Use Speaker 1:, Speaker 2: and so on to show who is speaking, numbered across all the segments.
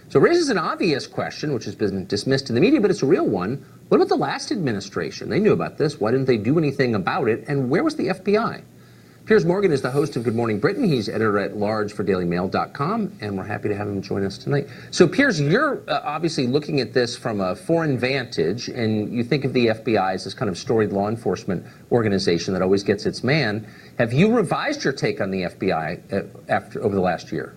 Speaker 1: So it raises an obvious question, which has been dismissed in the media, but it's a real one. What about the last administration? They knew about this. Why didn't they do anything about it? And where was the FBI? Piers Morgan is the host of Good Morning Britain. He's editor-at-large for DailyMail.com, and we're happy to have him join us tonight. So, Piers, you're obviously looking at this from a foreign vantage, and you think of the FBI as this kind of storied law enforcement organization that always gets its man. Have you revised your take on the FBI over the last year?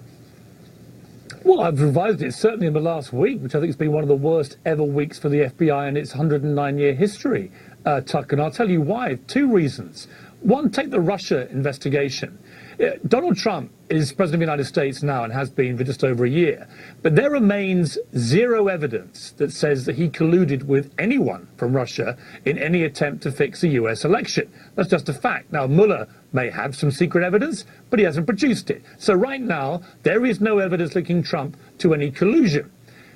Speaker 2: Well, I've revised it certainly in the last week, which I think has been one of the worst ever weeks for the FBI in its 109-year history, Tuck, and I'll tell you why. Two reasons. One, take the Russia investigation. Donald Trump is president of the United States now and has been for just over a year. But there remains zero evidence that says that he colluded with anyone from Russia in any attempt to fix a US election. That's just a fact. Now, Mueller may have some secret evidence, but he hasn't produced it. So right now, there is no evidence linking Trump to any collusion.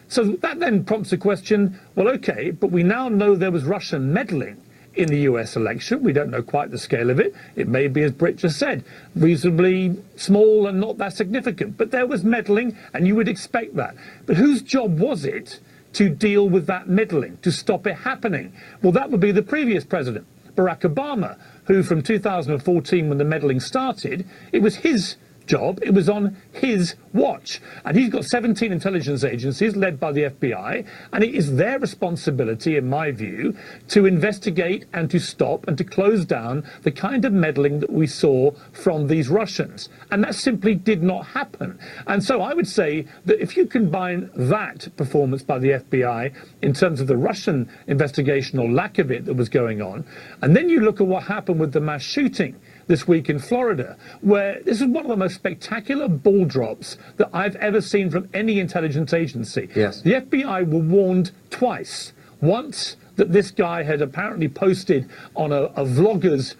Speaker 2: So that then prompts the question, well, OK, but we now know there was Russian meddling in the US election. We don't know quite the scale of it. It may be, as Britt just said, reasonably small and not that significant. But there was meddling, and you would expect that. But whose job was it to deal with that meddling, to stop it happening? Well, that would be the previous president, Barack Obama, who from 2014, when the meddling started, it was his job. It was on his watch. And he's got 17 intelligence agencies led by the FBI, and it is their responsibility, in my view, to investigate and to stop and to close down the kind of meddling that we saw from these Russians. And that simply did not happen. And so I would say that if you combine that performance by the FBI in terms of the Russian investigation or lack of it that was going on, and then you look at what happened with the mass shooting this week in Florida, where this is one of the most spectacular ball drops that I've ever seen from any intelligence agency.
Speaker 1: Yes.
Speaker 2: The FBI were warned twice. Once that this guy had apparently posted on a vlogger's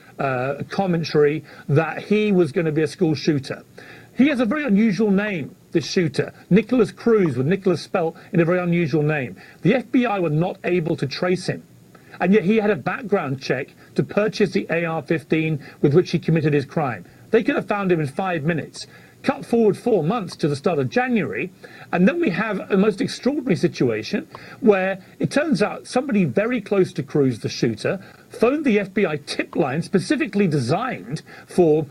Speaker 2: commentary that he was going to be a school shooter. He has a very unusual name, this shooter, Nicholas Cruz, with Nicholas spelt in a very unusual name. The FBI were not able to trace him. And yet he had a background check to purchase the AR-15 with which he committed his crime. They could have found him in 5 minutes. Cut forward 4 months to the start of January, and then we have a most extraordinary situation where it turns out somebody very close to Cruz, the shooter, phoned the FBI tip line specifically designed for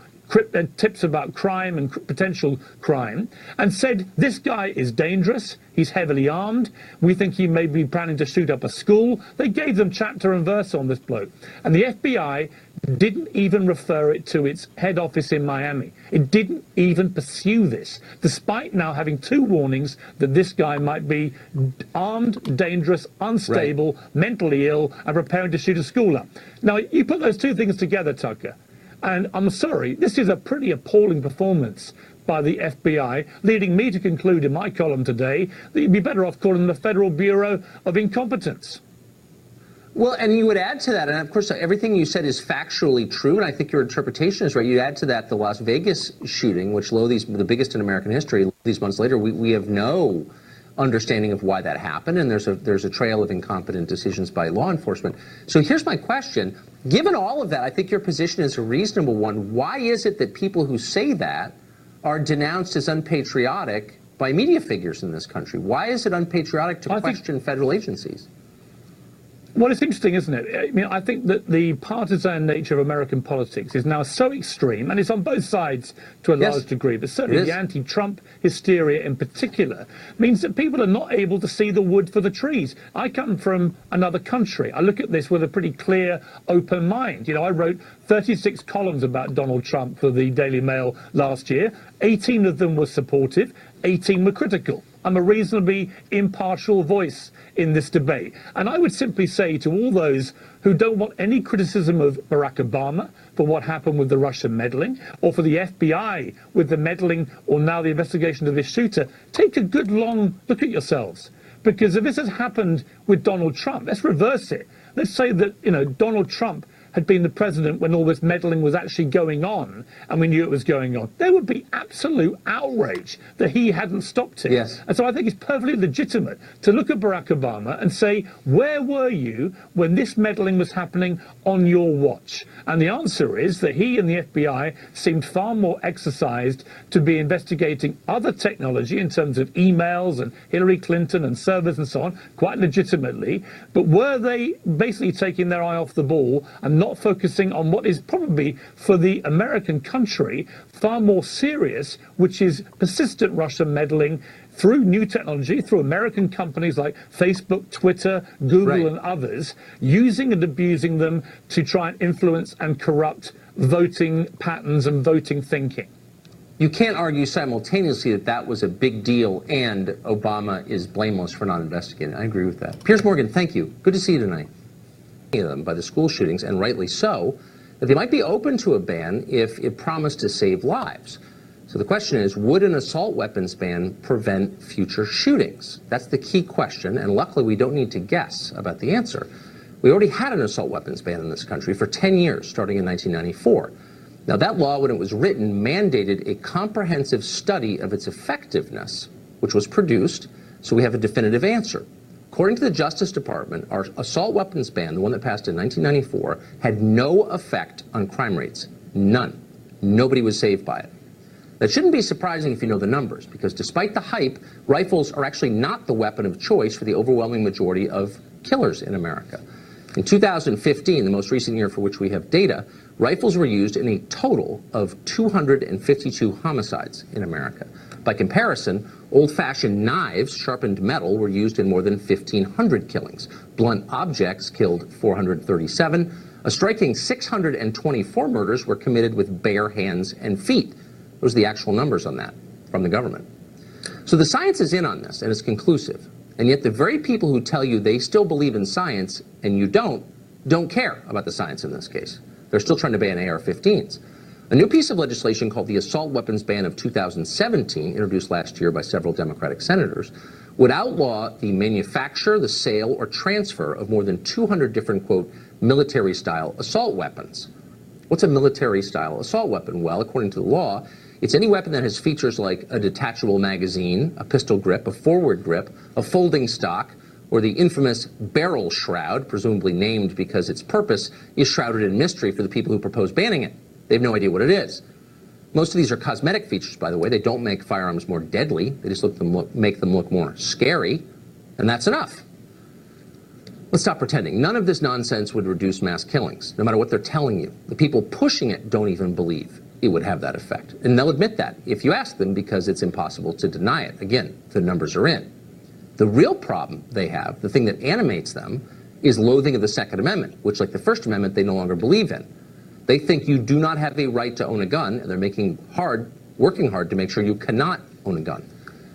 Speaker 2: tips about crime and potential crime, and said, this guy is dangerous, he's heavily armed, we think he may be planning to shoot up a school. They gave them chapter and verse on this bloke. And the FBI didn't even refer it to its head office in Miami. It didn't even pursue this, despite now having 2 warnings that this guy might be armed, dangerous, unstable, mentally ill, and preparing to shoot a school up. Now, you put those 2 things together, Tucker, and I'm sorry, this is a pretty appalling performance by the FBI, leading me to conclude in my column today that you'd be better off calling them the Federal Bureau of Incompetence.
Speaker 1: Well, and you would add to that, and of course everything you said is factually true, and I think your interpretation is right. You add to that the Las Vegas shooting, which, the biggest in American history, these months later, we have no understanding of why that happened, and there's a trail of incompetent decisions by law enforcement. So here's my question. Given all of that, I think your position is a reasonable one. Why is it that people who say that are denounced as unpatriotic by media figures in this country? Why is it unpatriotic to question federal agencies?
Speaker 2: Well, it's interesting, isn't it? I mean, I think that the partisan nature of American politics is now so extreme, and it's on both sides to a large degree, but certainly the anti-Trump hysteria in particular means that people are not able to see the wood for the trees. I come from another country. I look at this with a pretty clear, open mind. You know, I wrote 36 columns about Donald Trump for the Daily Mail last year. 18 of them were supportive, 18 were critical. I'm a reasonably impartial voice in this debate. And I would simply say to all those who don't want any criticism of Barack Obama for what happened with the Russian meddling, or for the FBI with the meddling, or now the investigation of this shooter, take a good long look at yourselves. Because if this has happened with Donald Trump, let's reverse it. Let's say that, Donald Trump had been the president when all this meddling was actually going on, and we knew it was going on, there would be absolute outrage that he hadn't stopped it.
Speaker 1: Yes.
Speaker 2: And so I think it's perfectly legitimate to look at Barack Obama and say, where were you when this meddling was happening on your watch? And the answer is that he and the FBI seemed far more exercised to be investigating other technology in terms of emails and Hillary Clinton and servers and so on, quite legitimately. But were they basically taking their eye off the ball and not focusing on what is probably, for the American country, far more serious, which is persistent Russian meddling through new technology, through American companies like Facebook, Twitter, Google, and others, using and abusing them to try and influence and corrupt voting patterns and voting thinking?
Speaker 1: You can't argue simultaneously that that was a big deal and Obama is blameless for not investigating. I agree with that. Piers Morgan, thank you. Good to see you tonight. Many of them by the school shootings, and rightly so, that they might be open to a ban if it promised to save lives. So the question is, would an assault weapons ban prevent future shootings? That's the key question, and luckily we don't need to guess about the answer. We already had an assault weapons ban in this country for 10 years, starting in 1994. Now, that law, when it was written, mandated a comprehensive study of its effectiveness, which was produced, so we have a definitive answer. According to the Justice Department, our assault weapons ban, the one that passed in 1994, had no effect on crime rates. None. Nobody was saved by it. That shouldn't be surprising if you know the numbers, because despite the hype, rifles are actually not the weapon of choice for the overwhelming majority of killers in America. In 2015, the most recent year for which we have data, rifles were used in a total of 252 homicides in America. By comparison, old-fashioned knives, sharpened metal, were used in more than 1,500 killings. Blunt objects killed 437. A striking 624 murders were committed with bare hands and feet. Those are the actual numbers on that from the government. So the science is in on this, and it's conclusive. And yet the very people who tell you they still believe in science, and you don't care about the science in this case. They're still trying to ban AR-15s. A new piece of legislation called the Assault Weapons Ban of 2017, introduced last year by several Democratic senators, would outlaw the manufacture, the sale, or transfer of more than 200 different, quote, military-style assault weapons. What's a military-style assault weapon? Well, according to the law, it's any weapon that has features like a detachable magazine, a pistol grip, a forward grip, a folding stock, or the infamous barrel shroud, presumably named because its purpose is shrouded in mystery for the people who propose banning it. They have no idea what it is. Most of these are cosmetic features, by the way. They don't make firearms more deadly. They just make them look more scary, and that's enough. Let's stop pretending. None of this nonsense would reduce mass killings, no matter what they're telling you. The people pushing it don't even believe it would have that effect. And they'll admit that if you ask them, because it's impossible to deny it. Again, the numbers are in. The real problem they have, the thing that animates them, is loathing of the Second Amendment, which, like the First Amendment, they no longer believe in. They think you do not have a right to own a gun, and they're working hard to make sure you cannot own a gun.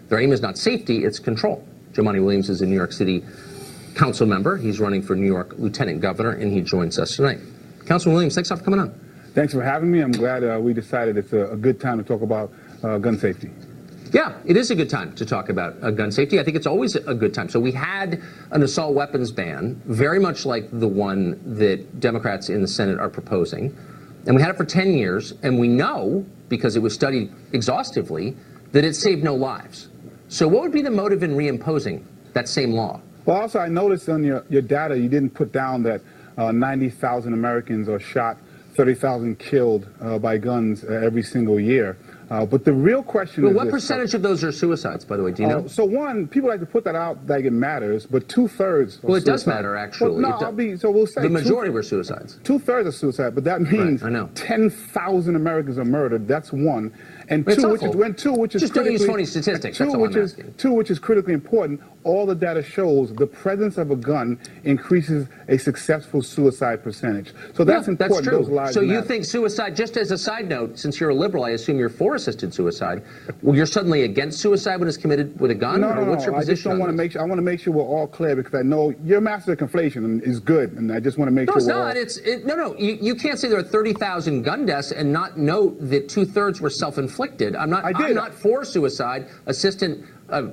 Speaker 1: Their aim is not safety, it's control. Jumaane Williams is a New York City council member. He's running for New York Lieutenant Governor, and he joins us tonight. Councilman Williams, thanks for coming on.
Speaker 3: Thanks for having me. I'm glad we decided it's a good time to talk about gun safety.
Speaker 1: Yeah, it is a good time to talk about gun safety. I think it's always a good time. So we had an assault weapons ban, very much like the one that Democrats in the Senate are proposing. And we had it for 10 years, and we know, because it was studied exhaustively, that it saved no lives. So what would be the motive in reimposing that same law?
Speaker 3: Well, also, I noticed on your data, you didn't put down that 90,000 Americans are shot, 30,000 killed by guns every single year. But the real question is
Speaker 1: what percentage of those are suicides, by the way? Do you know?
Speaker 3: So one, people like to put that out like it matters, but 2/3.
Speaker 1: Well, it does matter, actually.
Speaker 3: Well, no, so we'll say
Speaker 1: the majority were suicides.
Speaker 3: 2/3 are suicide, but that means 10,000 Americans are murdered. That's one. And two, which is
Speaker 1: just don't use phony statistics. That's all I'm asking.
Speaker 3: Two, which is critically important. All the data shows the presence of a gun increases a successful suicide percentage. So that's important.
Speaker 1: That's true.
Speaker 3: Those lives
Speaker 1: so
Speaker 3: matter.
Speaker 1: You think suicide? Just as a side note, since you're a liberal, I assume you're for assisted suicide. Well, you're suddenly against suicide when it's committed with a gun?
Speaker 3: No,
Speaker 1: or what's your position?
Speaker 3: I just don't want to make sure. I want to make sure we're all clear, because I know your master of conflation is good, and I just want to make sure.
Speaker 1: No, it's not. No. You can't say there are 30,000 gun deaths and not note that 2/3 were self-inflicted. I'm not for suicide. Assisted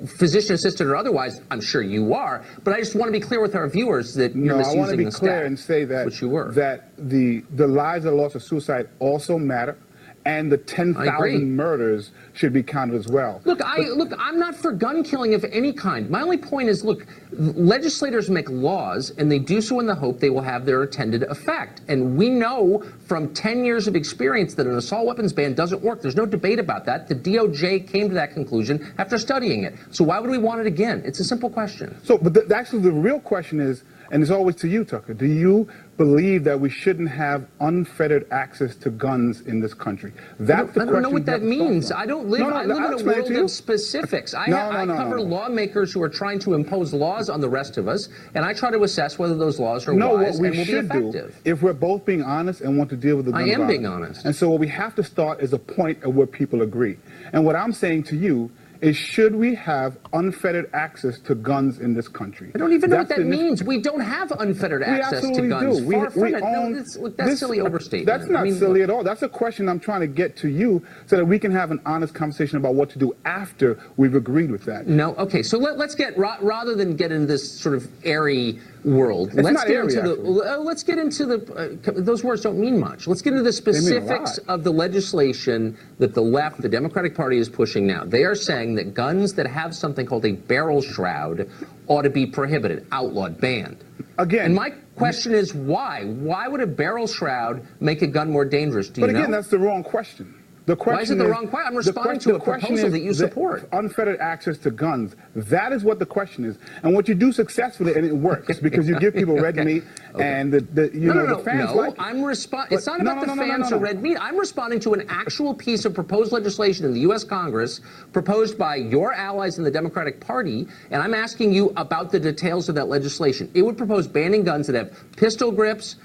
Speaker 1: physician assisted or otherwise. I'm sure you are, but I just want to be clear with our viewers that you're
Speaker 3: No, I
Speaker 1: misusing
Speaker 3: want to be
Speaker 1: the
Speaker 3: clear
Speaker 1: stat,
Speaker 3: and say that
Speaker 1: which you were.
Speaker 3: that the lives that are lost to suicide also matter, and the 10,000 murders should be counted as well.
Speaker 1: Look, I'm not for gun killing of any kind. My only point is, look, legislators make laws, and they do so in the hope they will have their intended effect. And we know from 10 years of experience that an assault weapons ban doesn't work. There's no debate about that. The DOJ came to that conclusion after studying it. So why would we want it again? It's a simple question.
Speaker 3: So, but actually the real question is, and it's always to you, Tucker, do you believe that we shouldn't have unfettered access to guns in this country? That's the question.
Speaker 1: I don't know what that means. I don't live. I live in a world of specifics. I cover lawmakers who are trying to impose laws on the rest of us, and I try to assess whether those laws are wise and will be effective.
Speaker 3: If we're both being honest and want to deal with the gun violence.
Speaker 1: I am being honest.
Speaker 3: And so what we have to start is a point of where people agree. And what I'm saying to you is, should we have unfettered access to guns in this country?
Speaker 1: I don't even know what that means. We don't have unfettered access to guns.
Speaker 3: We
Speaker 1: Far from it.
Speaker 3: own,
Speaker 1: no, that's silly overstatement.
Speaker 3: That's not silly at all. That's a question I'm trying to get to you so that we can have an honest conversation about what to do after we've agreed with that.
Speaker 1: No, okay. So let's get, rather than get into this sort of airy world, let's get into the, those words don't mean much. Let's get into the specifics of the legislation that the left, the Democratic Party, is pushing now. They are saying that guns that have something called a barrel shroud ought to be prohibited, outlawed, banned.
Speaker 3: Again,
Speaker 1: and my question is why? Why would a barrel shroud make a gun more dangerous? Do you know?
Speaker 3: But again, that's the wrong question. The question
Speaker 1: Why is it the wrong question? I'm responding to a proposal that you support.
Speaker 3: Unfettered access to guns. That is what the question is. And what you do successfully, and it works, because you give people red meat, and the fans like it.
Speaker 1: I'm responding. It's not about the fans or red meat. I'm responding to an actual piece of proposed legislation in the U.S. Congress proposed by your allies in the Democratic Party, and I'm asking you about the details of that legislation. It would propose banning guns that have pistol grips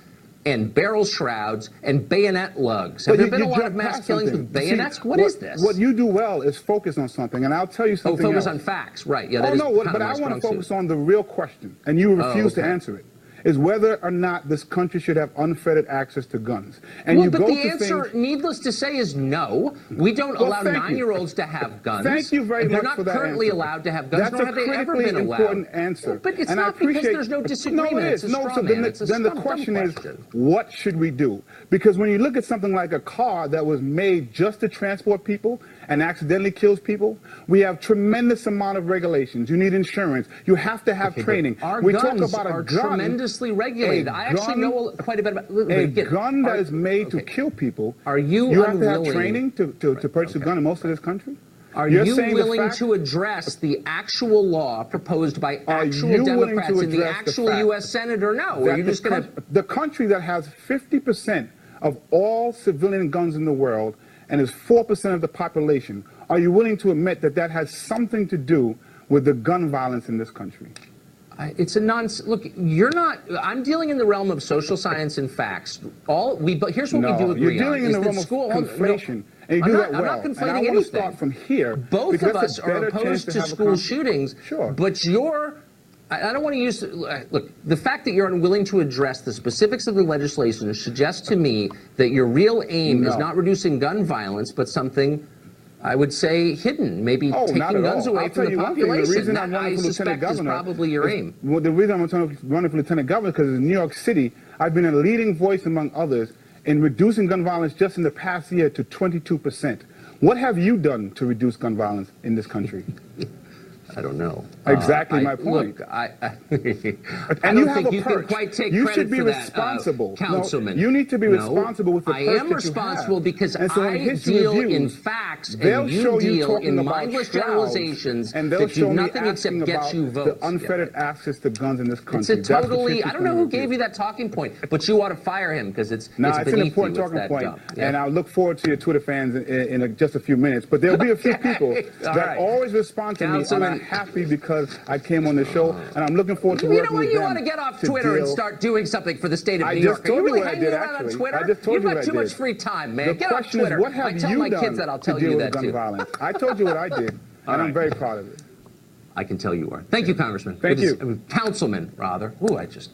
Speaker 1: and barrel shrouds and bayonet lugs. Have there been a lot of mass killings with bayonets? What is this?
Speaker 3: What you do well is focus on something, and I'll tell you something
Speaker 1: focus
Speaker 3: else.
Speaker 1: on facts, right. Yeah,
Speaker 3: but I want to focus on the real question, and you refuse to answer it, is whether or not this country should have unfettered access to guns. And
Speaker 1: well, but the answer, needless to say, is no. We don't allow 9-year-olds to have guns.
Speaker 3: Thank you very much for that.
Speaker 1: They're not currently allowed to have guns, nor have they ever been allowed.
Speaker 3: That's a critically important answer.
Speaker 1: But it's not because there's no disagreement.
Speaker 3: No, it is. Then the question is, what should we do? Because when you look at something like a car that was made just to transport people and accidentally kills people, we have tremendous amount of regulations. You need insurance. You have to have training.
Speaker 1: We talk about a gun. Tremendously regulated. I actually know quite a bit about
Speaker 3: a gun that is made to kill people.
Speaker 1: Are you
Speaker 3: have to have training to purchase a gun in most of this country?
Speaker 1: Are you willing to address the actual law proposed by actual Democrats in the actual U.S. Senate, or no? Or are you just going to...
Speaker 3: The country that has 50% of all civilian guns in the world and is 4% of the population, are you willing to admit that that has something to do with the gun violence in this country?
Speaker 1: It's a look, you're not. I'm dealing in the realm of social science and facts. But here's what we do agree
Speaker 3: on. You're dealing in the realm of conflation. And you do that well.
Speaker 1: I'm not conflating
Speaker 3: and I
Speaker 1: anything.
Speaker 3: want to start from here.
Speaker 1: Both of us are opposed to school shootings.
Speaker 3: Sure.
Speaker 1: But I don't want to use. Look, the fact that you're unwilling to address the specifics of the legislation suggests to me that your real aim is not reducing gun violence, but something, I would say, hidden, maybe taking guns away from the population.
Speaker 3: The reason I'm running for lieutenant governor
Speaker 1: is probably your aim.
Speaker 3: Well, the reason I'm running for lieutenant governor is because in New York City, I've been a leading voice among others in reducing gun violence just in the past year to 22%. What have you done to reduce gun violence in this country?
Speaker 1: I don't know.
Speaker 3: Exactly my point.
Speaker 1: Look,
Speaker 3: and you have a perch. You should be responsible,
Speaker 1: Councilman.
Speaker 3: You need to be responsible with the perch.
Speaker 1: I am responsible because I deal in facts and you deal in mindless generalizations that do nothing except get you votes.
Speaker 3: The unfettered access to guns in this country.
Speaker 1: It's a totally. I don't know who gave you that talking point, but you ought to fire him because it's
Speaker 3: an important talking point. And I'll look forward to your Twitter fans in just a few minutes. But there'll be a few people that always respond to me. I'm happy because I came on the show, and I'm looking forward to working with them.
Speaker 1: You want to get off Twitter and start doing something for the state of New York. Are you really hanging around on Twitter? You've got too much free time, man. Get off Twitter.
Speaker 3: What have
Speaker 1: I tell
Speaker 3: you
Speaker 1: my
Speaker 3: done
Speaker 1: kids that I'll
Speaker 3: to
Speaker 1: tell
Speaker 3: deal
Speaker 1: you
Speaker 3: with
Speaker 1: that
Speaker 3: gun
Speaker 1: too.
Speaker 3: violence? I told you what I did, and I'm very proud of it.
Speaker 1: I can tell you are. Thank you, Congressman.
Speaker 3: Thank you.
Speaker 1: Councilman, rather. Ooh, I just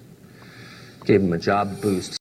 Speaker 1: gave him a job boost.